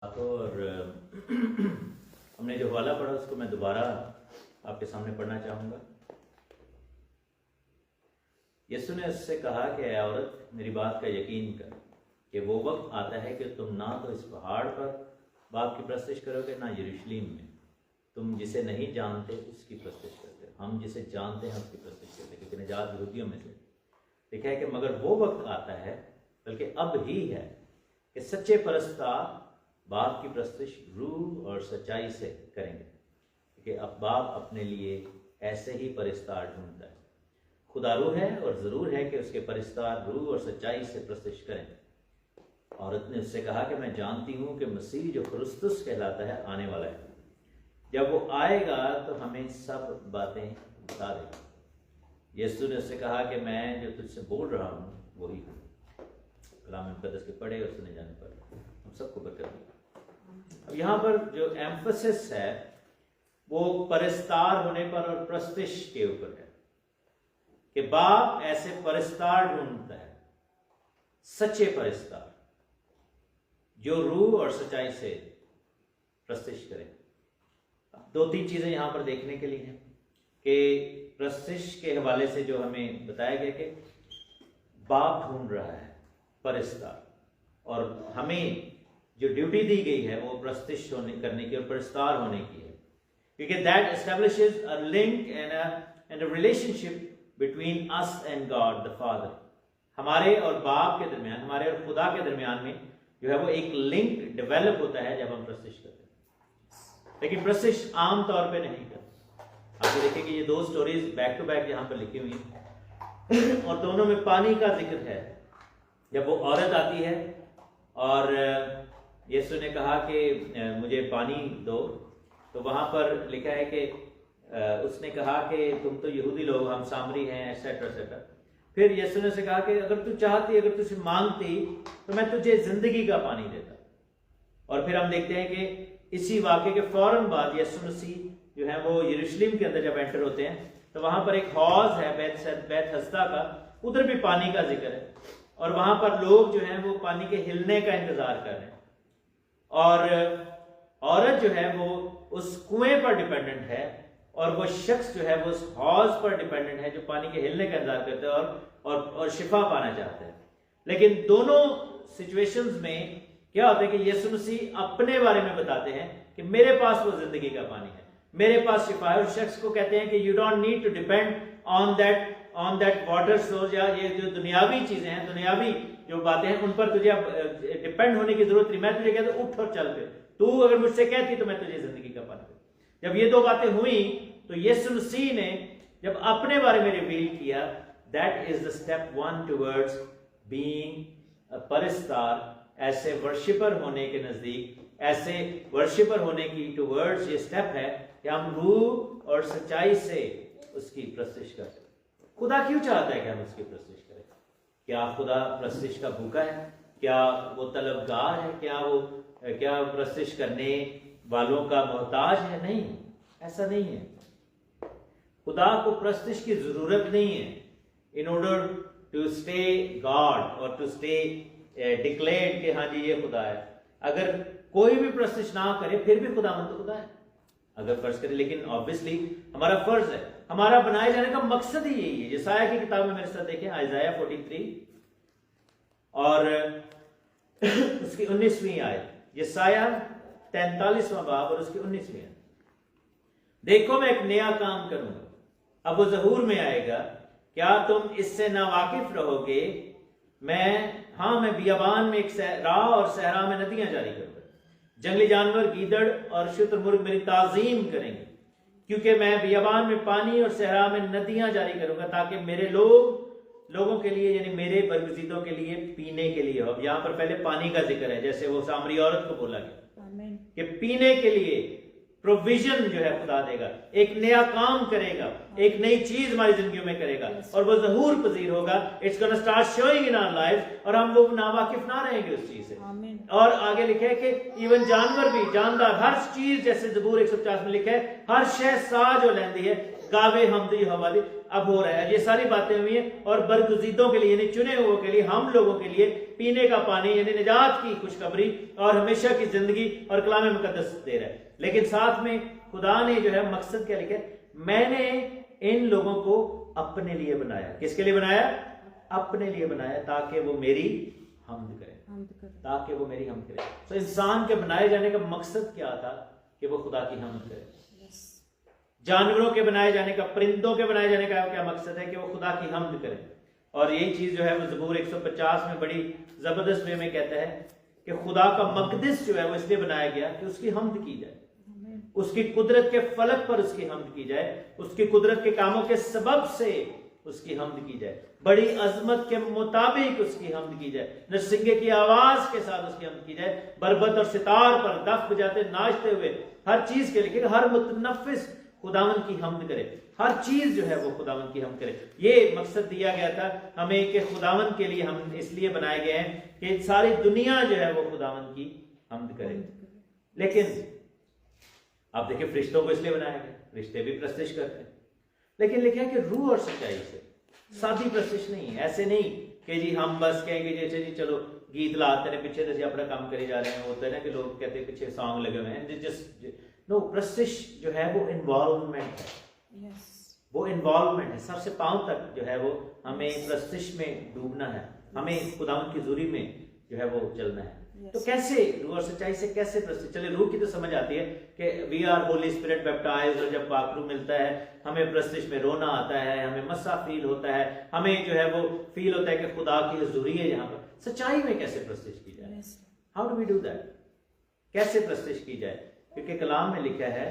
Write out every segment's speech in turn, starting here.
और हमने जो हवाला पढ़ा उसको मैं दोबारा आपके सामने पढ़ना चाहूँगा। यीशु ने उससे कहा कि ऐ औरत, मेरी बात का यकीन कर कि वो वक्त आता है कि तुम ना तो इस पहाड़ पर बाप की प्रस्तिश करोगे ना यरूशलेम में। तुम जिसे नहीं जानते उसकी प्रस्तिश करते हो, हम जिसे जानते हैं उसकी प्रस्तिश करते हैं, क्योंकि निजात यहूदियों में से। लिखा है कि मगर वो वक्त आता है, बल्कि अब ही है, कि सच्चे परस्तार बाप की प्रस्तिश रूह और सच्चाई से करेंगे, क्योंकि अब बाप अपने लिए ऐसे ही परिस्तार ढूंढता है। खुदा रूह है और ज़रूर है कि उसके परिस्तार रूह और सच्चाई से प्रस्तिश करें। औरत ने उससे कहा कि मैं जानती हूँ कि मसीह जो क्रिस्तुस कहलाता है आने वाला है। जब वो आएगा तो हमें सब बातें बता देगा। यीशु ने उससे कहा कि मैं जो तुझसे बोल रहा हूँ वही हूँ। कलाम मुक़द्दस के पढ़े और सुने जाने पर हम सबको बरकत मिले। अब यहाँ पर जो एम्फसिस है वो परिस्तार होने पर और प्रस्तिश के ऊपर है कि बाप ऐसे परिस्तार ढूंढता है, सच्चे परिस्तार जो रूह और सच्चाई से प्रस्तिश करें। दो तीन चीजें यहां पर देखने के लिए हैं कि प्रस्तिश के हवाले से जो हमें बताया गया कि बाप ढूंढ रहा है परिस्तार, और हमें जो ड्यूटी दी गई है वो प्रस्तिश करने की और परिस्तार होने की है, क्योंकि that establishes a link and a relationship between us and God the father. हमारे और बाप के दरमियान, हमारे और खुदा के दरमियान में जो है वो एक लिंक डेवलप होता है जब हम प्रस्तिश करते हैं। लेकिन प्रस्तिश आम तौर पे नहीं करते। आप देखिए कि ये दो स्टोरीज बैक टू बैक यहाँ पर लिखी हुई हैं और दोनों में पानी का जिक्र है। जब वो औरत आती है और यीशु ने कहा कि मुझे पानी दो, तो वहां पर लिखा है कि उसने कहा कि तुम तो यहूदी लोग, हम सामरी हैं, एटसेट्रा एटसेट्रा। फिर यीशु ने उसे कहा कि अगर तू चाहती, अगर तुझे मांगती तो मैं तुझे जिंदगी का पानी देता। और फिर हम देखते हैं कि इसी वाक्य के फौरन बाद यीशु मसीह जो है वो यरूशलेम के अंदर जब एंटर होते हैं तो वहां पर एक हौज है बैत हस्दा का, उधर भी पानी का जिक्र है और वहां पर लोग जो हैं वो पानी के हिलने का इंतजार कर रहे हैं। और औरत जो है वो उस कुएं पर डिपेंडेंट है और वो शख्स जो है वो उस हौज पर डिपेंडेंट है जो पानी के हिलने का इंतजार करते हैं और शिफा पाना चाहते हैं। लेकिन दोनों सिचुएशंस में क्या होता है कि यीशु मसीह अपने बारे में बताते हैं कि मेरे पास वो जिंदगी का पानी है, मेरे पास शिफा है। उस शख्स को कहते हैं कि you don't need to depend on that water source, या ये जो दुनियावी चीजें हैं, दुनियावी जो बातें हैं, उन पर तुझे अब डिपेंड होने की जरूरत नहीं। मैं तुझे कहता हूं उठ और चल पे, तू अगर मुझसे कहती तो मैं तुझे जिंदगी का पानी दूं। जब ये दो बातें हुई तो यीशु मसीह ने जब अपने बारे में रिवील किया, that is the step 1 towards being a परिस्तार, ऐसे वर्शिपर होने के नजदीक, ऐसे वर्शिपर होने की टुवर्ड्स ये स्टेप है कि हम रूह और सच्चाई से उसकी प्रस्तिश करें। खुदा क्यों चाहता है कि हम उसकी प्रस्तिश करें? क्या खुदा प्रस्तिश का भूखा है? क्या वो तलबगार है? क्या प्रस्तिश करने वालों का मोहताज है? नहीं, ऐसा नहीं है। खुदा को प्रस्तिश की जरूरत नहीं है in order to stay god और टू स्टे डिक्लेयर्ड कि हाँ जी ये खुदा है। अगर कोई भी प्रस्तिश ना करे फिर भी खुदा तो खुदा है, अगर फर्ज करे। लेकिन ऑब्वियसली हमारा फर्ज है, हमारा बनाए जाने का मकसद ही यही है। यशायाह की किताब में मेरे साथ देखें, आइज़ाया 43 और उसकी 19वीं आयत, यशायाह 43वां बाब और उसकी 19वीं आयत। देखो मैं एक नया काम करूंगा, अब वो ज़हूर में आएगा, क्या तुम इससे नावाकिफ रहोगे? मैं बियाबान में एक राह और सहरा में नदियां जारी करूंगा। जंगली जानवर, गीदड़ और शुतुरमुर्ग मेरी ताजीम करेंगे, क्योंकि मैं बियाबान में पानी और सहरा में नदियां जारी करूंगा, ताकि मेरे लोगों के लिए, यानी मेरे बरगुज़ीदों के लिए पीने के लिए हो। अब यहाँ पर पहले पानी का जिक्र है, जैसे वो सामरी औरत को बोला गया कि पीने के लिए प्रोविजन जो है खुदा देगा, एक नया काम करेगा, एक नई चीज हमारी जिंदगी में करेगा और वो ज़हूर पजीर होगा। It's gonna start showing in our life और हम लोग नावाकिफ ना रहेंगे उस चीज से। और आगे लिखे है कि इवन जानवर भी, जानदार, हर चीज, जैसे ज़बूर 150 में लिखा है, हर शय साज हो लेंदी है, गावे हमदी हवाली। अब हो रहा है, ये सारी बातें हुई हैं और बरगुज़ीदों के लिए, यानी चुने हुओं के लिए, हम लोगों के लिए पीने का पानी यानी निजात की खुशखबरी और हमेशा की जिंदगी और कलाम मुकद्दस दे रहा है। लेकिन साथ में खुदा ने जो है मकसद क्या लिखा है, मैंने इन लोगों को अपने लिए बनाया। किसके लिए बनाया? अपने लिए बनाया, ताकि वो मेरी हमद करें, ताकि वो मेरी हमद करें। तो इंसान के बनाए जाने का मकसद क्या था? कि वो खुदा की हमद करे। जानवरों के बनाए जाने का, परिंदों के बनाए जाने का क्या मकसद है? कि वो खुदा की हमद करें। और यही चीज जो है वो ज़बूर 150 में बड़ी जबरदस्त वे में कहता है कि खुदा का मकदस जो है वो इसलिए बनाया गया कि उसकी हमद की जाए, उसकी कुदरत के फलक पर उसकी हमद की जाए, उसकी कुदरत के कामों के सबब से उसकी हमद की जाए, बड़ी अजमत के मुताबिक उसकी हमद की जाए, नरसिंगे की आवाज के साथ उसकी हमद की जाए, बरबत और सितार पर दफ बजाते नाचते हुए, हर चीज के लिए, हर मुतनफिस खुदावन की हमद करे, हर चीज जो है वो खुदावन की हमद करे। ये मकसद दिया गया था हमें कि खुदावन के लिए हम इसलिए बनाए गए हैं कि सारी दुनिया जो है वो खुदावन की हमद करे। लेकिन आप देखिए फरिश्तों को इसलिए बनाया गया, फरिश्ते भी प्रस्तिश करते हैं, लेकिन लिखा है कि रूह और सच्चाई से, सादी प्रस्तिश नहीं है। ऐसे नहीं कि जी हम बस कहेंगे जैसे जी चलो गीत लाते हैं पीछे जैसे अपना काम करे जा रहे हैं। होता है ना कि लोग कहते हैं पीछे सॉन्ग लगे हुए हैं, जस्ट नो, प्रस्तिश जो है वो इन्वॉल्वमेंट है। वो इन्वॉल्वमेंट है, सर से पांव तक जो है वो हमें प्रस्तिश में डूबना है, हमें खुदावंद की हुजूरी में जो है वो चलना है। तो कैसे रूह और सच्चाई से कैसे प्रस्तिश? चले रूह की तो समझ आती है कि we are holy spirit baptized, और जब पाकरू मिलता है हमें प्रस्तिश में रोना आता है, हमें मस्सा फील होता है, हमें जो है वो फील होता है कि खुदा की हुजूरी है यहाँ पर। सच्चाई में कैसे प्रस्तिश की जाए? How do we do that? कैसे प्रस्तिश की जाए? क्योंकि कलाम में लिखा है,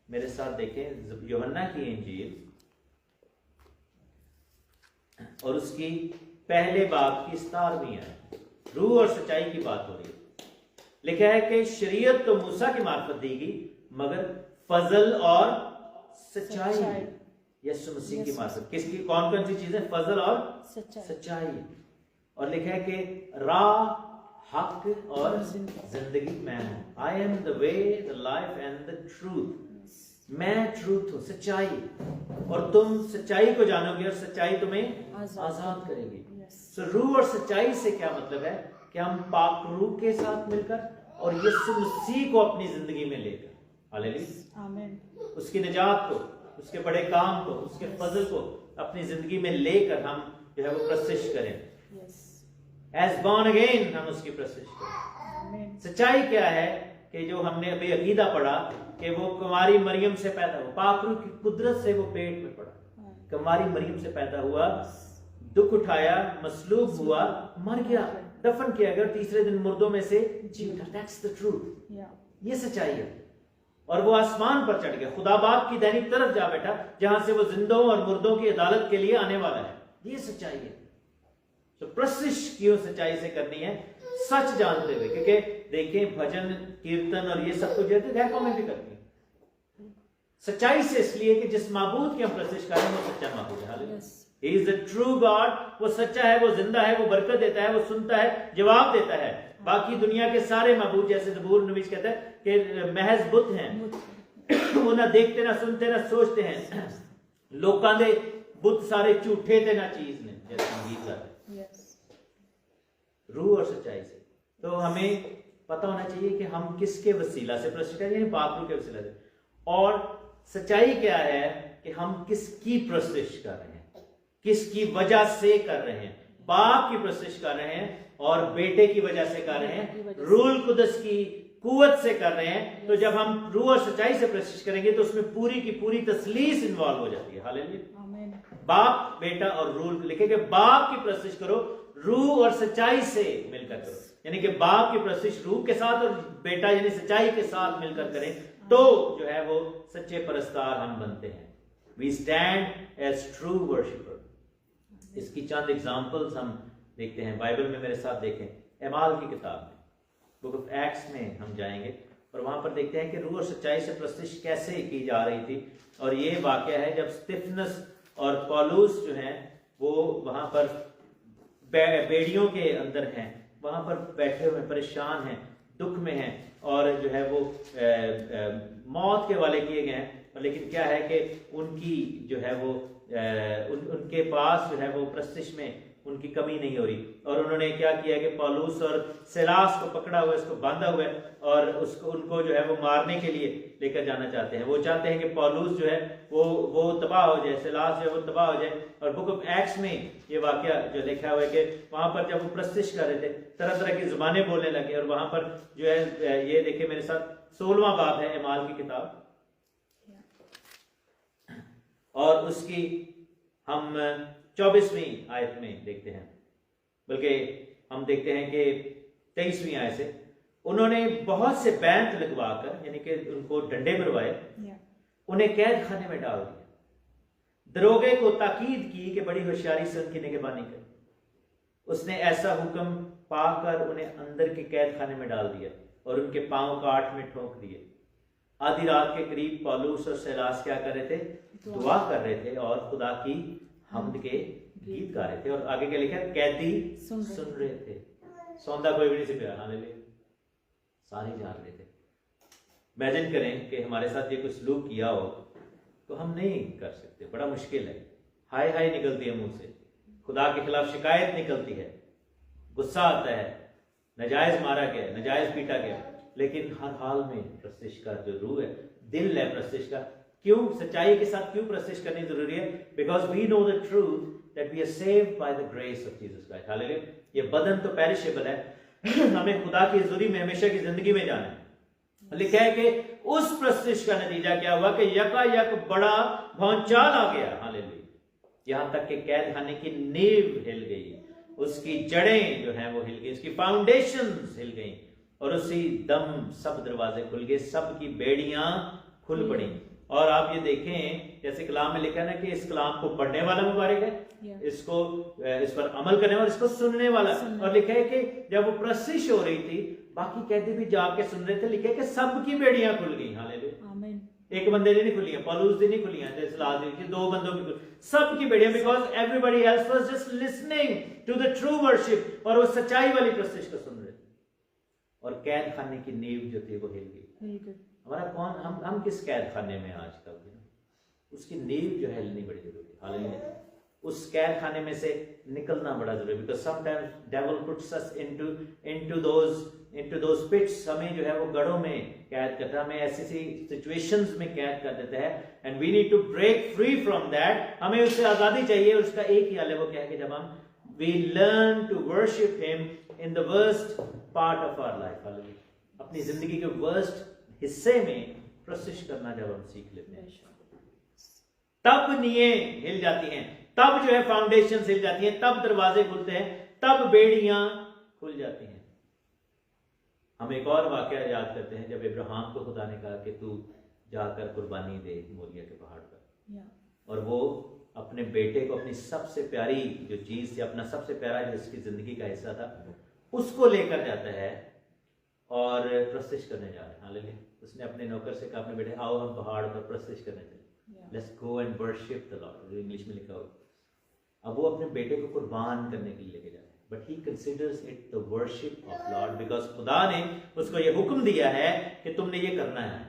मेरे साथ देखें यूहन्ना की इंजील और उसकी पहले बाब की 17वीं आयत, रूह और सच्चाई की बात हो रही है। लिखा है कि शरीयत तो मूसा की मार्फत दी गई, मगर फजल और सच्चाई यीशु मसीह की मार्फत। किसकी? कौन कौन सी चीजें? फजल और सच्चाई। और लिखा है कि राह, हक और जिंदगी मैं हूं। I am the way, the life and the truth. मैं ट्रूथ हूं, सच्चाई, और तुम सच्चाई को जानोगे और सच्चाई तुम्हें आजाद करेगी। सो रूह और सच्चाई से क्या मतलब है? कि हम पाक रूह के साथ मिलकर और यीशु मसीह को अपनी जिंदगी में लेकर, हालेलुया, आमीन, उसकी निजात को, उसके बड़े काम को, उसके फजल को अपनी जिंदगी में लेकर हम जो है वो प्रस्तिश करें। एज बॉर्न अगेन हम उसकी प्रस्तिश करें। सच्चाई क्या है? कि जो हमने अभी अकीदा पढ़ा कि वो कुमारी मरियम से पैदा हुआ, पाक रूह की कुदरत से वो पेट में पड़ा, कुमारी मरियम से पैदा हुआ, दुख उठाया, मसलूब हुआ, मर गया, दफन किया गया, तीसरे दिन मुर्दों में से जी उठा। That's the truth. ये सच्चाई है। और वो आसमान पर चढ़ गया, खुदा बाप की दाहिनी तरफ जा बैठा, जहां से वो जिंदों और मुर्दों की अदालत के लिए आने वाला है। ये सच्चाई है। तो प्रस्तिश क्यों सच्चाई से करनी है? सच जानते हुए, क्योंकि देखें भजन कीर्तन और ये सब कुछ गैरों में भी करती है। सच्चाई से इसलिए कि जिस माबूद की हम प्रस्तिश करें वो सच्चा माबूद है। He is the true God। वो सच्चा है, वो जिंदा है, वो बरकत देता है, वो सुनता है, जवाब देता है। बाकी दुनिया के सारे माबूद, जैसे ज़बूर नवीस कहता है कि महज बुत हैं, वो ना देखते ना सुनते ना सोचते हैं, लोकां दे बुत सारे झूठे थे ना चीज ने, जैसे संगीत गाते। रूह और सच्चाई से तो हमें पता होना चाहिए कि हम किसके वसीला से प्रस्तिश करें, यानी पाक रूह के वसीला से। और सच्चाई क्या है? कि हम किसकी प्रस्तिश कर रहे हैं, किसकी वजह से कर रहे हैं। बाप की प्रस्तिश कर रहे हैं और बेटे की वजह से कर रहे हैं, रूह कुदस की कुव्वत से कर रहे हैं। तो जब हम रूह और सच्चाई से प्रस्तिश करेंगे तो उसमें पूरी की पूरी तसलीस इन्वॉल्व हो जाती है। हालेलुया। बाप, बेटा और रूह लिखेंगे, बाप की प्रस्तिश करो, रूह और सच्चाई से मिलकर करो। यानी कि बाप की प्रस्तिश रूह के साथ और बेटा यानी सच्चाई के साथ मिलकर करें, तो जो है वो सच्चे परस्तार हम बनते हैं। We stand as true worshipper. इसकी चंद एग्जाम्पल्स हम देखते हैं बाइबल में। मेरे साथ देखें, एमाल की किताब में, बुक ऑफ एक्ट्स में हम जाएंगे और वहां पर देखते हैं कि रूह और सच्चाई से प्रस्तिश कैसे की जा रही थी। और ये वाकया है जब स्तिफनस और पौलुस जो हैं वो वहां पर बेड़ियों के अंदर हैं, वहां पर बैठे हुए परेशान हैं, दुख में हैं, और जो है वो मौत के वाले किए गए हैं। लेकिन क्या है कि उनकी जो है वो उनके पास जो है वो प्रस्तिश में उनकी कमी नहीं हो रही। और उन्होंने क्या किया कि पौलुस और सिलास को पकड़ा हुआ है, इसको बांधा हुआ है और उसको उनको जो है वो मारने के लिए लेकर जाना चाहते हैं। वो चाहते हैं कि पौलुस जो है वो तबाह हो जाए, सिलास जो है वो तबाह हो जाए। और बुक ऑफ एक्ट्स में ये वाकया जो लिखा हुआ है कि वहां पर जब वो प्रस्तिश कर रहे थे तरह तरह की जुबानें बोलने लगे। और वहां पर जो है ये देखिए मेरे साथ 16वां बाब है एमाल की किताब, और उसकी हम 24वीं आयत में देखते हैं, बल्कि हम देखते हैं कि 23वीं आयत से उन्होंने बहुत से बैंत लगवाकर, यानी कि उनको डंडे मरवाए, उन्हें कैद खाने में डाल दिया। दरोगे को ताकीद की कि बड़ी होशियारी से उनकी निगहबानी करें। उसने ऐसा हुक्म पाकर उन्हें अंदर के कैद खाने में डाल दिया और उनके पांव काट में ठोक दिए। आधी रात के करीब पौलुस और सिलास क्या कर रहे थे? दुआ कर रहे थे और खुदा की हमद के गीत गा रहे थे। और आगे क्या लिखा? कैदी सुन रहे थे। सौंदा कोई भी नहीं सिपया, हालेलुया, सारे जाग रहे थे। इमेजिन करें कि हमारे साथ ये कुछ सलूक किया हो तो हम नहीं कर सकते, बड़ा मुश्किल है। हाय हाय निकलती है मुंह से, खुदा के खिलाफ शिकायत निकलती है, गुस्सा आता है, नजायज मारा गया, नजायज पीटा गया, लेकिन हर हाल में प्रस्तिश का जो रूह है, दिल है प्रस्तिश का। क्यों? सच्चाई के साथ क्यों प्रस्तिश करनी जरूरी है? Because we know the truth that we are saved by the grace of Jesus Christ. Hallelujah. ये बदन तो पेरिशेबल है, हमें खुदा की हजूरी में हमेशा की जिंदगी में जाना है। लिखा है कि उस प्रस्तिश का नतीजा क्या हुआ कि यकायक बड़ा भौचाल आ गया। हालेलुया। यहां तक कि कैद खाने की नींव हिल गई, उसकी जड़ें जो हैं वो हिल गई, उसकी फाउंडेशंस हिल गई, और उसी दम सब दरवाजे खुल गए, सब की बेड़ियां खुल पड़ी। और आप ये देखें जैसे कलाम में लिखा है ना कि इस कलाम को पढ़ने वाला मुबारक है, इसको इस पर अमल करने वाला, इसको सुनने वाला। और लिखा है कि जब वो प्रस्तिश हो रही थी, बाकी कैदी भी जाके सुन रहे थे। लिखा है कि सबकी बेड़ियां खुल गई। हालेलुया। आमीन। एक बंदे की नहीं खुली, पौलुस की नहीं खुली, जैसे 2 बंदों की, सबकी बेड़ियां, because everybody else was just listening to the true worship, और वो सच्चाई वाली प्रस्तिश को सुन रहे थे। और कैद खाने की नींव जो थी वो हिल गई। हमारा कौन, हम किस कैद खाने में आजकल, उसकी नींव जो है हिलनी बड़ी जरूरी है। हालेलुया। उस कैद खाने में से निकलना बड़ा जरूरी है, because sometimes devil puts us into those pits. हमें जो है वो गढ़ों में कैद करता है, हमें ऐसी सिचुएशंस में कैद कर देता है, and we need to break free from that. हमें उससे आजादी चाहिए। उसका एक ही हल है, वो क्या है कि जब हम we learn to worship him in the worst part of our life. Hallelujah. अपनी जिंदगी के वर्स्ट हिस्से में प्रस्तिश करना जब हम सीख लेते हैं, तब नींवें हिल जाती हैं, तब जो है फाउंडेशन हिल जाती हैं, तब दरवाजे खुलते हैं, तब बेड़ियां खुल जाती हैं। हम एक और वाकया याद करते हैं जब इब्राहिम को खुदा ने कहा कि तू जाकर कुर्बानी दे मोरिया के पहाड़ पर, और वो अपने बेटे को, अपनी सबसे प्यारी जो चीज थी, अपना सबसे प्यारा जो उसकी जिंदगी का हिस्सा था, उसको लेकर जाता है और प्रस्तिश करने जा रहे हैं। हालेलुया। उसने अपने नौकर से कहा, अपने बेटे आओ हम पहाड़ पर प्रस्तिश करने चले, let's go and worship the Lord, English में लिखा हुआ। अब वो अपने बेटे को कुर्बान करने के लिए लेके जा रहे हैं, but he considers it the worship of Lord, because खुदा ने उसको ये हुक्म दिया है कि तुमने ये करना है।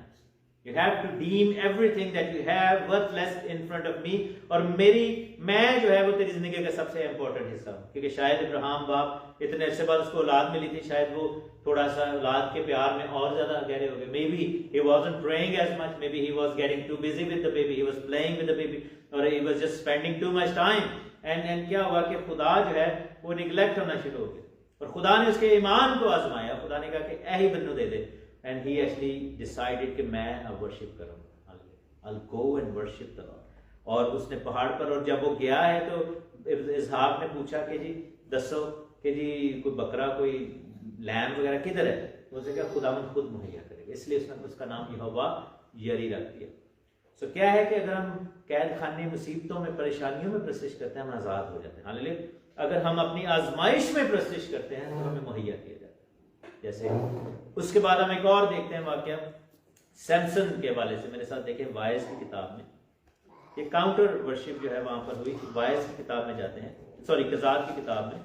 You have to deem everything that you have worthless in front of me, और मैं जो है वो तेरी जिंदगी का सबसे इंपॉर्टेंट हिस्सा हूँ। क्योंकि शायद इब्राहिम बाप इतने अरसे बाद उसको औलाद मिली थी, शायद वो थोड़ा सा औलाद के प्यार में और ज्यादा गहरे हो गए। May be he wasn't praying as much, maybe he was getting too busy with the baby, he was playing with the baby, or he was just spending too much time, and क्या हुआ कि खुदा जो है वो neglect होना शुरू हो गया, और खुदा ने उसके ईमान को आजमाया। खुदा ने कहा कि ऐ ही बन्नू दे दे, and he actually decided कि मैं अब वर्शिप करूंगा, I'll go and worship the Lord। और उसने पहाड़ पर, और जब वो गया है तो इसहाक ने पूछा कि जी दसो कि जी कोई बकरा, कोई लैम वगैरह किधर है? उसने कहा खुदावंद खुद मुहैया करेगा, इसलिए उसने उसका नाम यहोवा यरी रख दिया। सो क्या है कि अगर हम कैद खाने, मुसीबतों में, परेशानियों में प्रस्तिश करते हैं, हम आजाद हो जाते हैं। हालेलुया। अगर हम अपनी आजमाइश में प्रस्तिश करते हैं तो हमें मुहैया किया जाता है। जैसे उसके बाद हम एक और देखते हैं वाकया सैमसन के हवाले से। मेरे साथ देखें वाइज की किताब में, ये काउंटर वर्शिप जो है वहां पर हुई। वाइज की किताब में जाते हैं, सॉरी कज़ात की किताब में,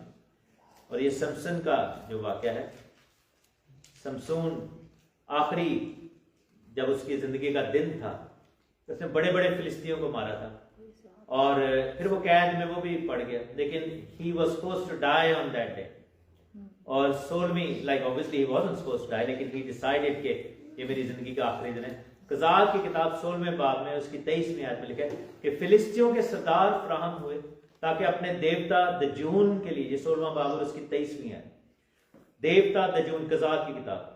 और ये सैमसन का जो वाकया है। समसून आखिरी जब उसकी जिंदगी का दिन था, उसने बड़े बड़े फिलिस्तीनियों को मारा था, और फिर वो कैद में वो भी पड़ गया, लेकिन he was supposed to die on that day. और सोलमी like obviously he wasn't supposed to die, लेकिन ही डिसाइडेड कि ये मेरी जिंदगी का आखिरी दिन है। कज़ात की किताब 16वें बाब में उसकी 23वीं आयत में लिखा है कि फिलिस्तियों के सरदार फराहम हुए ताकि अपने देवता दजून के लिए, ये 16वां बाब और उसकी 23वीं आयत, देवता दजून, कज़ात की किताब,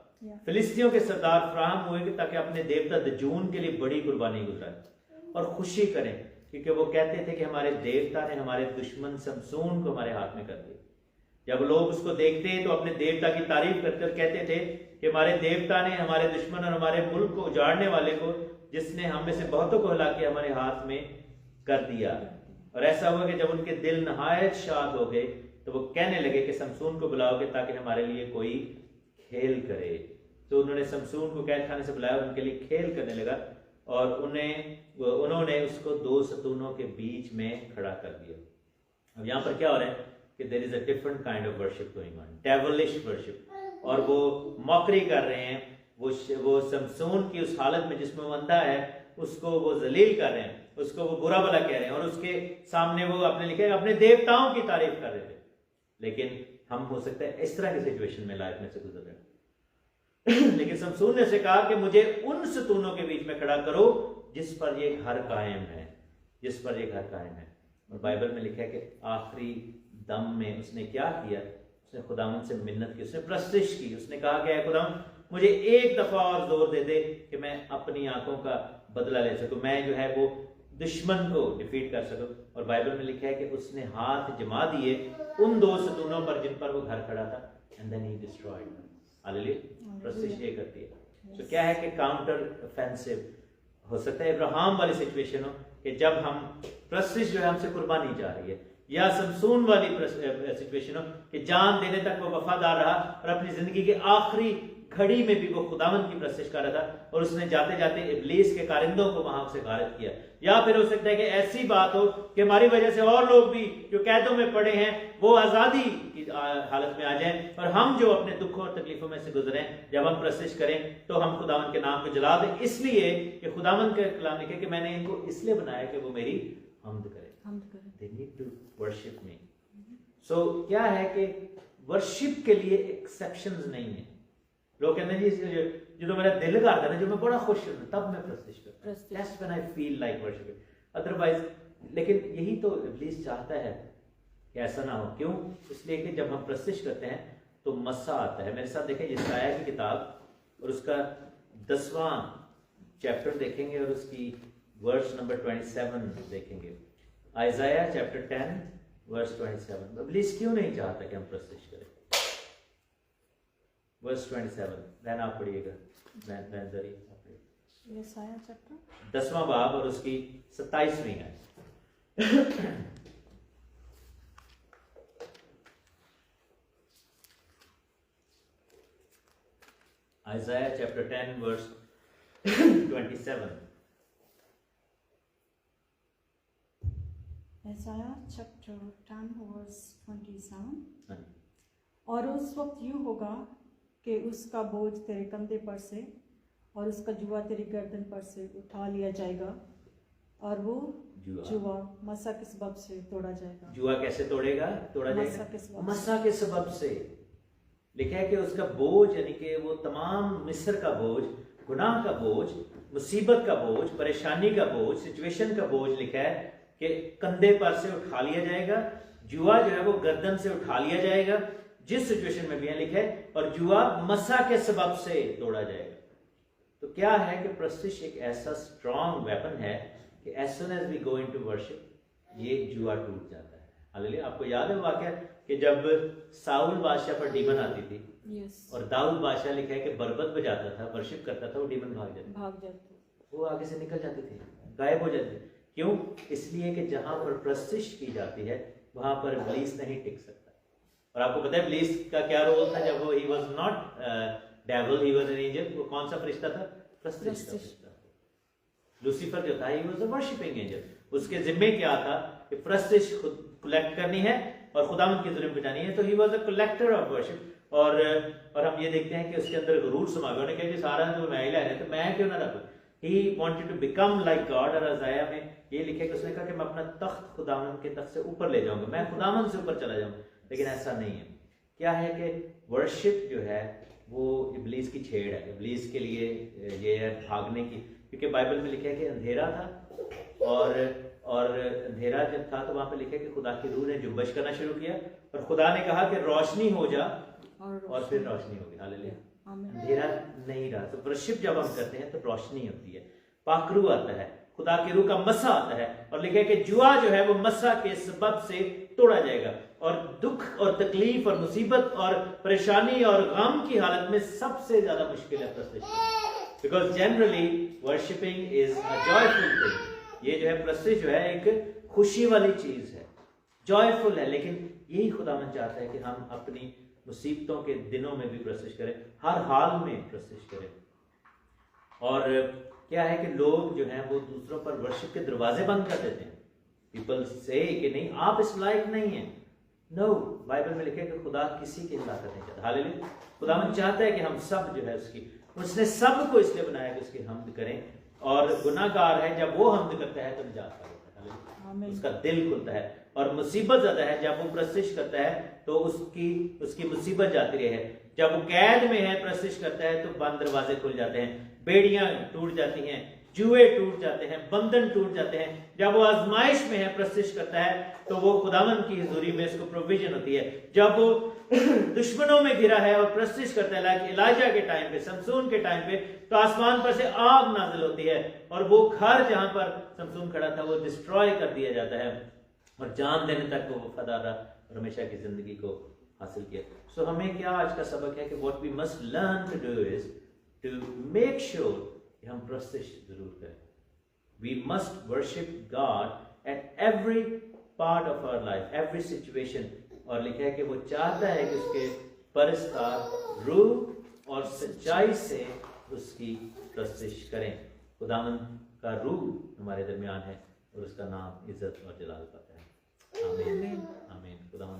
फिलिस्तियों के सरदार फराहम हुए कि ताकि अपने देवता दजून के लिए बड़ी कुर्बानी गुजराए और खुशी करें, क्योंकि वो कहते थे कि हमारे देवता ने हमारे दुश्मन समसून को हमारे हाथ में कर दिया। जब लोग उसको देखते तो अपने देवता की तारीफ करते और कहते थे कि हमारे देवता ने हमारे दुश्मन और हमारे मुल्क को उजाड़ने वाले को, जिसने हम में से बहुतों को हिला के हमारे हाथ में कर दिया। और ऐसा हुआ कि जब उनके दिल नहायत शाद हो गए तो वो कहने लगे कि समसून को बुलाओगे ताकि हमारे लिए कोई खेल करे। तो उन्होंने समसून को कैद खाने से बुलाया, उनके लिए खेल करने लगा और उन्होंने उसको 2 सतूनों के बीच में खड़ा कर दिया। अब यहाँ पर क्या हो रहा है कि there is a different kind of worship going on, devilish worship, और वो मौकरी कर रहे हैं। वो समसून की उस हालत में जिसमें वो अंधा है उसको वो जलील कर रहे हैं, उसको वो बुरा भला कह रहे हैं, और उसके सामने वो अपने लिखे अपने देवताओं की तारीफ कर रहे थे। लेकिन हम हो सकता है इस तरह की सिचुएशन में लाइफ में से गुजर रहे हैं लेकिन समसून ने से कहा कि मुझे उन सतूनों के बीच में खड़ा करो जिस पर ये घर कायम है, जिस पर ये घर कायम है। और बाइबल में लिखा है कि आखिरी दम में उसने क्या किया, उसने खुदावंद से मिन्नत की, उसने प्रस्तिश की, उसने कहा कि खुदावंद मुझे एक दफा और जोर दे दे कि मैं अपनी आंखों का बदला ले सकूं, मैं जो है वो दुश्मन को डिफीट कर सकूं। और बाइबल में लिखा है कि उसने हाथ जमा दिए उन 2 सतूनों पर जिन पर वो घर खड़ा था, and then he destroyed. Hallelujah. प्रस्तिश ये करती है। तो क्या है कि काउंटर ऑफेंसिव हो सकता है अब्राहम वाली सिचुएशन हो कि जब हम प्रस्तिश जो है हमसे कुर्बानी जा रही है, या समसून वाली सिचुएशन हो कि जान देने तक वो वफादार रहा और अपनी जिंदगी के आखिरी घड़ी में भी वो खुदावंद की प्रस्तिश कर रहा था और उसने जाते जाते इब्लीस के कारिंदों को वहां से गारद किया। या फिर हो सकता है कि ऐसी बात हो कि हमारी वजह से और लोग भी जो कैदों में पड़े हैं वो आजादी की हालत में आ जाएं, और हम जो अपने दुखों और तकलीफों में से गुजरे, जब हम प्रस्तिश करें तो हम खुदावंद के नाम को जला दें, इसलिए कि खुदावंद का कलाम लिखे कि मैंने इनको इसलिए बनाया कि वो मेरी हमद करें। They need to worship me. So क्या है कि वर्शिप के लिए एक्सेप्शंस नहीं है। लोग कहते हैं जी जो मेरा दिल करता है ना, जो मैं बड़ा खुश हूं तब मैं प्रस्तिश करता हूं, that's when I feel like worshiping. Otherwise, लेकिन यही तो इब्लीस चाहता है कि ऐसा ना हो। क्यों? इसलिए कि जब हम प्रस्तिश करते हैं तो मस्सा आता है। मेरे साथ देखें यशायाह की किताब और उसका 10वां चैप्टर देखेंगे और उसकी वर्स नंबर 27 देखेंगे। आइज़ाया चैप्टर 10 वर्स 27। इब्लीस क्यों नहीं चाहता कि हम प्रस्तिश करें? वर्स 27 बहन आप पढ़िएगा, बहन जरी आप पढ़िए। यशायाह चैप्टर 10वां बाब और उसकी 27वीं है। Isaiah chapter 10 verse 27। यशायाह चैप्टर 10 वर्स 27। और उस वक्त यूं होगा कि उसका बोझ तेरे कंधे पर से और उसका जुआ तेरी गर्दन पर से उठा लिया जाएगा और वो जुआ मसा के सबब से तोड़ा जाएगा। जुआ कैसे तोड़ेगा? तोड़ा जाएगा मसा के सबब से। लिखा है कि उसका बोझ, यानी कि वो तमाम मिस्र का बोझ, गुनाह का बोझ, मुसीबत का बोझ, परेशानी का बोझ, सिचुएशन का बोझ लिखा है कि कंधे पर से उठा लिया जाएगा। जुआ जो है वो गर्दन से उठा लिया जाएगा, जिस सिचुएशन में भी है लिखा है, और जुआ मसा के सबब से तोड़ा जाएगा। तो क्या है कि प्रस्तिश एक ऐसा स्ट्रॉन्ग वेपन है कि as soon as we go into worship ये जुआ टूट जाता है। हालेलुया। आपको याद है वाकया कि जब साउल बादशाह पर डीमन आती थी और दाऊद बादशाह लिखा है कि बरबत बजाता था, वर्शिप करता था, वो डीमन भाग जाते, वो आगे से निकल जाते थे, गायब हो जाते। क्यों? इसलिए कि जहां पर प्रस्तिश की जाती है वहां पर इब्लीस नहीं टिक सकता। और आपको पता है इब्लीस का क्या रोल था जब वो he was not devil, he was an angel। वो कौन सा फरिश्ता था? प्रस्तिश का फरिश्ता। लूसीफर जो था he was a worshiping angel। उसके जिम्मे क्या था कि प्रस्तिश खुद कलेक्ट करनी है और खुदावंद की जुल्म मिटानी है। तो he was a collector of worship। और हम ये देखते हैं कि उसके अंदर गुरूर समा गया। उन्होंने कहा कि सारा तो मैं ही ले रहे, तो मैं क्यों ना रखूं। He wanted to become like God. और अज़ाया में ये लिखे कि उसने कहा कि मैं अपना तख्त खुदावन के तख्त से ऊपर ले जाऊंगा, मैं खुदावन से ऊपर चला जाऊंगा। लेकिन ऐसा नहीं है। क्या है कि वर्शिप जो है वो इब्लीस की छेड़ है, इब्लीस के लिए ये है भागने की। क्योंकि बाइबल में लिखा है कि अंधेरा था और अंधेरा जब था तो वहां पे लिखा है कि खुदा की रूह ने जुम्बश करना शुरू किया और खुदा ने कहा कि रोशनी हो जा, और फिर रोशनी होगी। हालेलुया। अंधेरा नहीं रहा। तो वर्शिप जब हम करते हैं तो रोशनी होती है, पाकरू आता है, खुदा की रूह का मसा आता है। और लिखा है कि जुआ जो है वो मसा के सबब से तोड़ा जाएगा। और दुख और तकलीफ और मुसीबत और परेशानी और गम की हालत में सबसे ज्यादा मुश्किल है प्रस्तिश, because generally worshipping is a joyful thing. ये जो है प्रस्तिश जो है एक खुशी वाली चीज है, जॉयफुल है। लेकिन यही खुदावन चाहता है कि हम अपनी मुसीबतों के दिनों में भी प्रस्तिश करें, हर हाल में प्रस्तिश करें। और क्या है कि लोग जो हैं वो दूसरों पर वर्शिप के दरवाजे बंद कर देते हैं। पीपल से कि नहीं आप इस लायक नहीं है। नो, बाइबल में लिखे कि खुदा किसी की हिलाकत नहीं चाहता। हालेलुया। खुदावन चाहता है कि हम सब जो है उसने सबको इसलिए बनाया कि उसकी हमद करें। और गुनाहगार है जब वो हमद करता है तो निजात पाता है, हालेलुया। उसका दिल खुलता है। और मुसीबत ज्यादा है जब वो प्रस्तिश करता है तो उसकी मुसीबत जाती है। जब वो कैद में है प्रस्तिश करता है तो बंद दरवाजे खुल जाते हैं, बेड़ियां टूट जाती हैं, जुए टूट जाते हैं, बंधन टूट जाते हैं। जब वो आजमाइश में है प्रस्तिश करता है तो वो खुदावन की हुजूरी में इसको प्रोविजन होती है। जब वो दुश्मनों में घिरा है और प्रस्तिश करता है लाइक इलाजा के टाइम पे, समसून के टाइम पे, तो आसमान पर से आग नाजिल होती है और वो घर जहां पर समसून खड़ा था वो डिस्ट्रॉय कर दिया जाता है और जान देने तक वो वफादार रहा और हमेशा की जिंदगी को हासिल किया। सो हमें क्या आज का सबक है कि what we must learn to do is to make sure कि हम प्रस्तिश जरूर करें। We must worship God at every part of our life, every situation. और लिखा है कि वो चाहता है कि उसके परस्तार रूह और सच्चाई से उसकी प्रस्तिश करें। खुदावन का रूह हमारे दरमियान है और उसका नाम इज्जत और जलाल पाता है। आमीन आमीन। खुदावन